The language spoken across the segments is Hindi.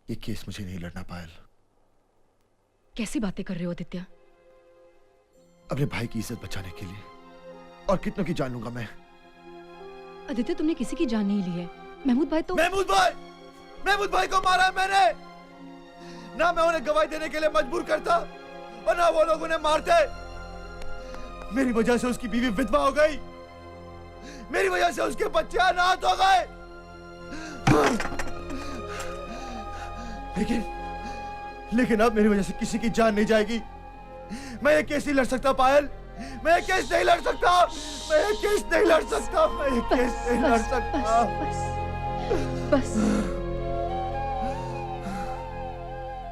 ये केस मुझे नहीं लड़ना पायल। कैसी बातें कर रहे हो आदित्य? अपने भाई की इज्जत बचाने के लिए और कितनों की जान लूंगा मैं। आदित्य, तुमने किसी की जान नहीं ली है। महमूद भाई तो महमूद भाई को मारा है मैंने। ना मैं उन्हें गवाही देने के लिए मजबूर करता और ना वो लोग उन्हें मारते। मेरी वजह से उसकी बीवी विधवा हो गई। मेरी वजह से उसके बच्चे अनाथ हो गए। लेकिन अब मेरी वजह से किसी की जान नहीं जाएगी। मैं ये केस नहीं लड़ सकता पायल। मैं ये केस नहीं लड़ सकता। मैं ये केस नहीं लड़ सकता। मैं ये केस नहीं लड़ सकता। बस।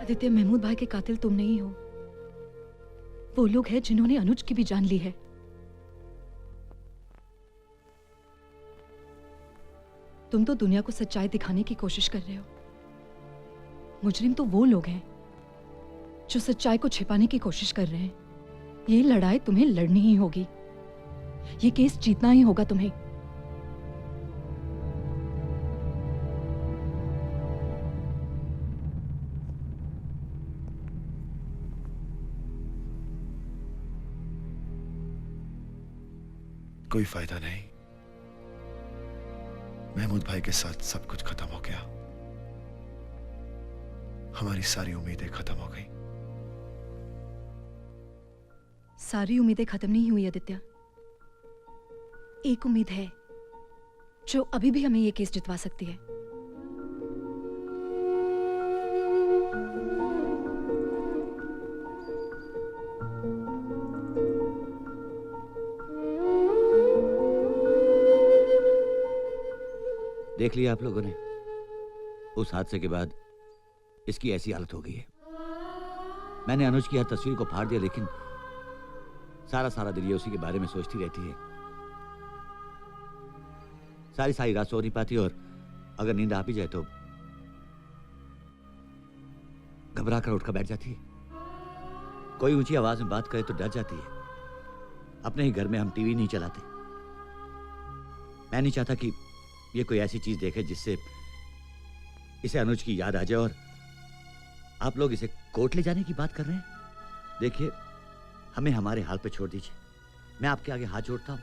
आदित्य, महमूद भाई के कातिल तुम नहीं हो। वो लोग हैं जिन्होंने अनुज की भी जान ली है। तुम तो दुनिया को सच्चाई दिखाने की कोशिश कर रहे हो। मुजरिम तो वो लोग हैं जो सच्चाई को छिपाने की कोशिश कर रहे हैं। ये लड़ाई तुम्हें लड़नी ही होगी। ये केस जीतना ही होगा तुम्हें। कोई फायदा नहीं। महमूद भाई के साथ सब कुछ खत्म हो गया। हमारी सारी उम्मीदें खत्म हो गई। सारी उम्मीदें खत्म नहीं हुई आदित्य। एक उम्मीद है जो अभी भी हमें ये केस जितवा सकती है। देख लिया आप लोगों ने, उस हादसे के बाद इसकी ऐसी हालत हो गई है। मैंने अनुज की हर तस्वीर को फाड़ दिया, लेकिन सारा दिन ये उसी के बारे में सोचती रहती है। सारी रात सो नहीं पाती, और अगर नींद आ भी जाए तो घबरा कर उठकर बैठ जाती है। कोई ऊंची आवाज में बात करे तो डर जाती है। अपने ही घर में हम टीवी नहीं चलाते। मैं नहीं चाहता कि ये कोई ऐसी चीज देखे जिससे इसे अनुज की याद आ जाए, और आप लोग इसे कोर्ट ले जाने की बात कर रहे हैं। देखिए, हमें हमारे हाल पे छोड़ दीजिए। मैं आपके आगे हाथ जोड़ता हूं,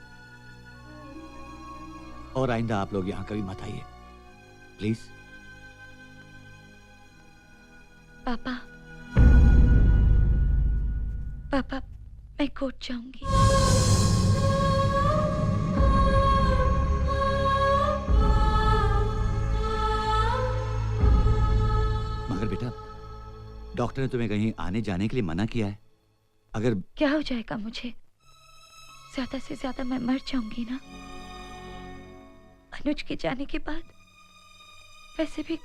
और आइंदा आप लोग यहां कभी मत आइए, प्लीज। पापा, मैं कोर्ट जाऊंगी। मगर बेटा, डॉक्टर ने तुम्हें कहीं आने जाने के लिए मना किया है। अगर क्या हो जाएगा मुझे? ज्यादा से ज्यादा मैं मर जाऊंगी ना। अनुज के जाने के बाद वैसे भी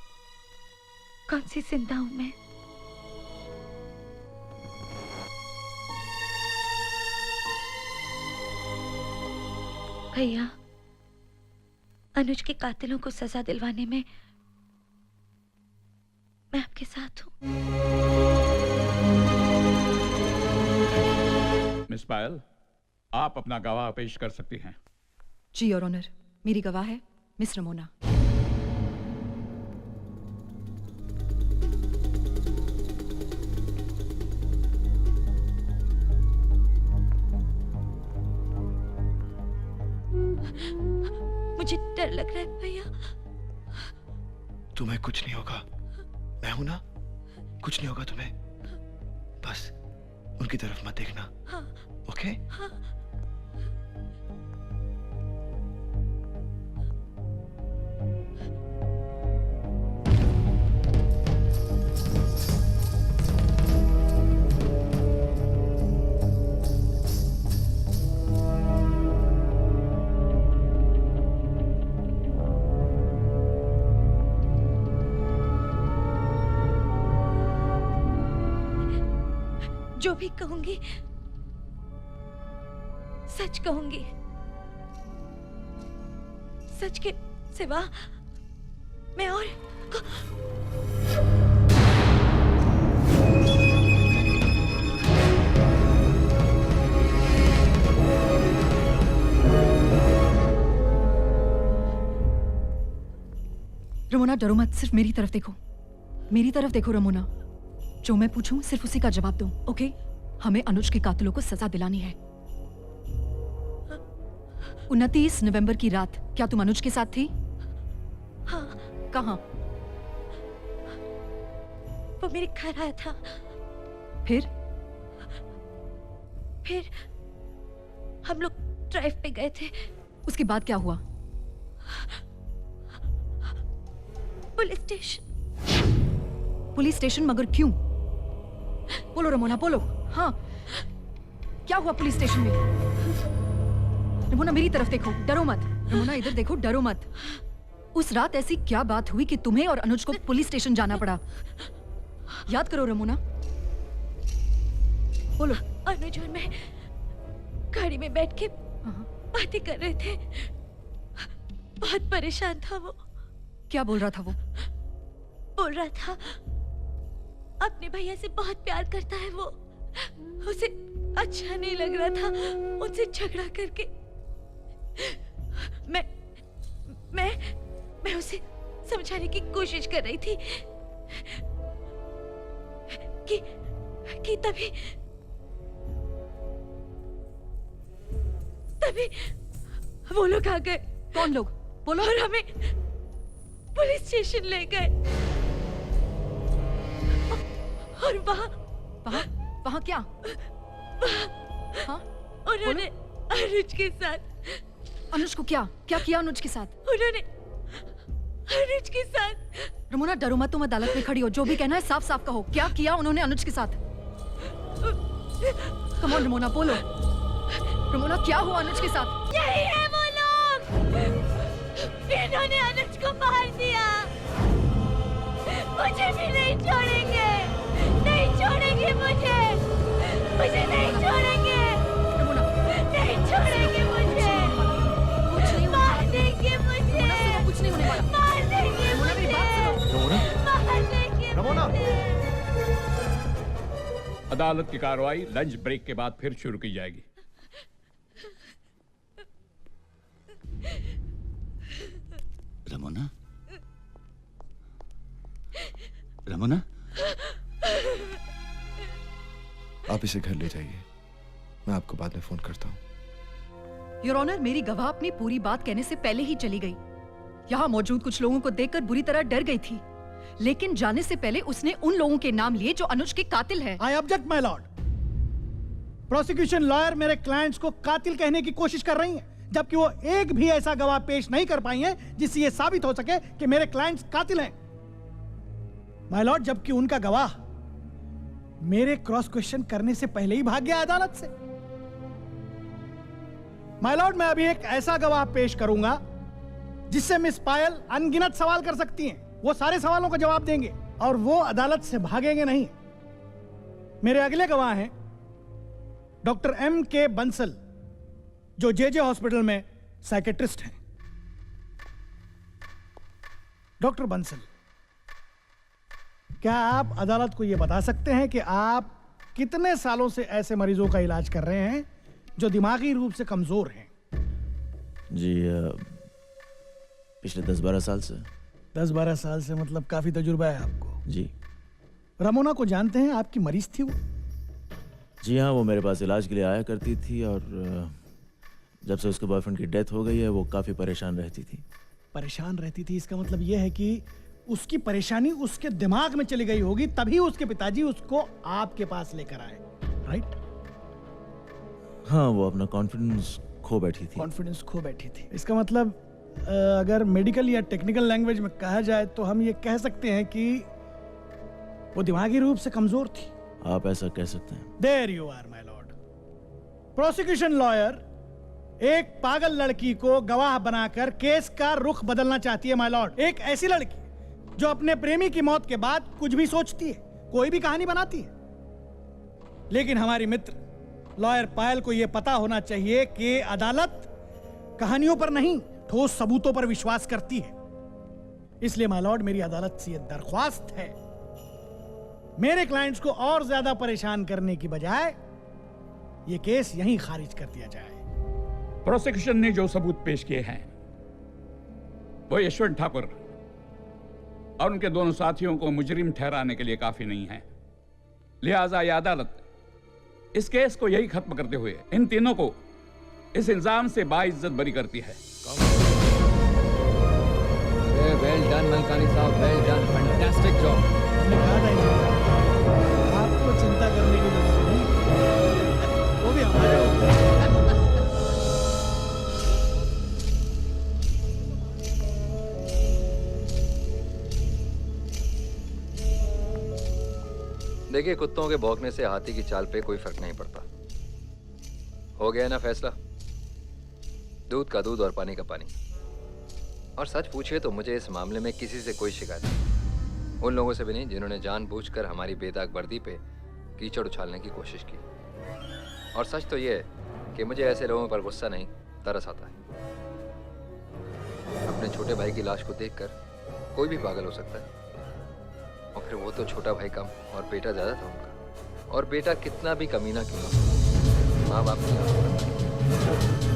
कौन सी जिंदा हूं मैं। भैया, अनुज के कातिलों को सजा दिलवाने में मैं आपके साथ हूं। मिस पायल, आप अपना गवाह पेश कर सकती हैं। जी योर ऑनर, मेरी गवाह है मिस रमोना। मुझे डर लग रहा है भैया। तुम्हें कुछ नहीं होगा, मैं हूं ना। कुछ नहीं होगा तुम्हें। बस उनकी तरफ मत देखना। हाँ, ओके? हाँ। जो भी कहूंगी सच कहूंगी। सच के सिवा मैं और रमोना, डरो मत, सिर्फ मेरी तरफ देखो। मेरी तरफ देखो रमोना, जो मैं पूछूं सिर्फ उसी का जवाब दो, ओके? हमें अनुज के कातिलों को सजा दिलानी है। 29 नवंबर की रात क्या तुम अनुज के साथ थी? हाँ। कहाँ? वो मेरे घर आया था। फिर हम लोग ड्राइव पे गए थे। उसके बाद क्या हुआ? Police station. Police station? मगर क्यों? बोलो रमोना, बोलो। हाँ, क्या हुआ पुलिस स्टेशन में? रमोना मेरी तरफ देखो, डरो मत। रमोना इधर देखो, डरो मत। उस रात ऐसी क्या बात हुई कि तुम्हें और अनुज को पुलिस स्टेशन जाना पड़ा? याद करो रमोना, बोलो। अनुज और मैं गाड़ी में बैठ के बातें कर रहे थे। बहुत परेशान था वो। क्या बोल रहा था वो? बोल रहा था अपने भैया से बहुत प्यार करता है वो। उसे अच्छा नहीं लग रहा था उनसे झगड़ा करके। मैं उसे समझाने की कोशिश कर रही थी कि तभी वो लोग आ गए। कौन लोग? बोलो। और हमें पुलिस स्टेशन ले गए। और वहाँ क्या? हाँ? उन्होंने अनुज के साथ। अनुज को क्या किया अनुज के साथ? उन्होंने अनुज के साथ। रमोना डरो मत, तुम अदालत में खड़ी हो, जो भी कहना है साफ साफ कहो। क्या किया उन्होंने अनुज के साथ? कम ऑन रमोना, बोलो। रमोना क्या हुआ अनुज के साथ? यही है वो लोग। इन्होंने अनुज को मार दिया। मुझे भी नहीं छोड़ेंगे, नहीं छोड़ेंगे मुझे नहीं छोड़ेंगे। रमोना नहीं छोड़ेंगे मुझे। कुछ नहीं होने मार देंगे मुझे। वाला, कुछ नहीं होने वाला। मार देंगे रमोना मेरी बात सुनो। रमोना, मार देंगे रमोना। अदालत की कार्रवाई लंच ब्रेक के बाद फिर शुरू की जाएगी। रमोना, रमोना, आप इसे घर ले जाइए, मैं आपको बाद में फोन करता हूँ। योर ऑनर, मेरी गवाह अपनी पूरी बात कहने से पहले ही चली गई। यहाँ मौजूद कुछ लोगों को देखकर बुरी तरह डर गई थी, लेकिन जाने से पहले उसने उन लोगों के नाम लिए जो अनुज के कातिल हैं। I object my lord. Prosecution lawyer मेरे क्लाइंट्स को कातिल कहने की कोशिश कर रही हैं, जबकि वो एक भी ऐसा गवाह पेश नहीं कर पाई हैं जिससे ये साबित हो सके कि मेरे क्लाइंट्स कातिल हैं। माय लॉर्ड, जबकि उनका गवाह मेरे क्रॉस क्वेश्चन करने से पहले ही भाग गया अदालत से। माय लॉर्ड, मैं अभी एक ऐसा गवाह पेश करूंगा जिससे मिस पायल अनगिनत सवाल कर सकती हैं। वो सारे सवालों का जवाब देंगे और वो अदालत से भागेंगे नहीं। मेरे अगले गवाह हैं डॉक्टर M.K. बंसल, जो JJ हॉस्पिटल में साइकेट्रिस्ट हैं। डॉक्टर बंसल, क्या आप अदालत को यह बता सकते हैं कि आप कितने सालों से ऐसे मरीजों का इलाज कर रहे हैं जो दिमागी रूप से कमजोर हैं? जी पिछले 10-12 साल से। 10-12 साल से मतलब काफी तजुर्बा है आपको। जी। रमोना को जानते हैं? आपकी मरीज थी वो? जी हाँ, वो मेरे पास इलाज के लिए आया करती थी और जब से उसके बॉयफ्रेंड की डेथ हो गई है वो काफ़ी परेशान रहती थी। परेशान रहती थी, इसका मतलब यह है कि उसकी परेशानी उसके दिमाग में चली गई होगी, तभी उसके पिताजी उसको आपके पास लेकर आए, राइट? हाँ, वो अपना कॉन्फिडेंस खो बैठी थी। कॉन्फिडेंस खो बैठी थी, इसका मतलब अगर मेडिकल या टेक्निकल लैंग्वेज में कहा जाए तो हम ये कह सकते हैं कि वो दिमागी रूप से कमजोर थी। आप ऐसा कह सकते हैं। There you are my lord. Prosecution lawyer एक पागल लड़की को गवाह बनाकर केस का रुख बदलना चाहती है माय लॉर्ड। एक ऐसी लड़की जो अपने प्रेमी की मौत के बाद कुछ भी सोचती है, कोई भी कहानी बनाती है। लेकिन हमारी मित्र लॉयर पायल को यह पता होना चाहिए कि अदालत कहानियों पर नहीं, ठोस सबूतों पर विश्वास करती है। इसलिए माय लॉर्ड, मेरी अदालत से यह दरख्वास्त है, मेरे क्लाइंट्स को और ज्यादा परेशान करने की बजाय यह केस यहीं खारिज कर दिया जाए। प्रोसिक्यूशन ने जो सबूत पेश किए हैं वो यशवंत ठाकुर और उनके दोनों साथियों को मुजरिम ठहराने के लिए काफी नहीं है। लिहाजा ये अदालत इस केस को यही खत्म करते हुए इन तीनों को इस इल्जाम से बाइज्जत बरी करती है। वेल डन मलकानी साहब, वेल डन, फैंटास्टिक जॉब। हमने कहा था इनसे, आपको चिंता करने की जरूरत नहीं, वो भी हमारे ऊपर। देखिए, कुत्तों के भौंकने से हाथी की चाल पे कोई फर्क नहीं पड़ता। हो गया ना फैसला, दूध का दूध और पानी का पानी। और सच पूछिए तो मुझे इस मामले में किसी से कोई शिकायत नहीं, उन लोगों से भी नहीं जिन्होंने जानबूझकर हमारी बेदाग वर्दी पे कीचड़ उछालने की कोशिश की। और सच तो ये है कि मुझे ऐसे लोगों पर गुस्सा नहीं, तरस आता है। अपने छोटे भाई की लाश को देखकर कोई भी पागल हो सकता है, और फिर वो तो छोटा भाई कम और बेटा ज्यादा था उनका। और बेटा कितना भी कमीना क्यों ना हो, माँ बाप की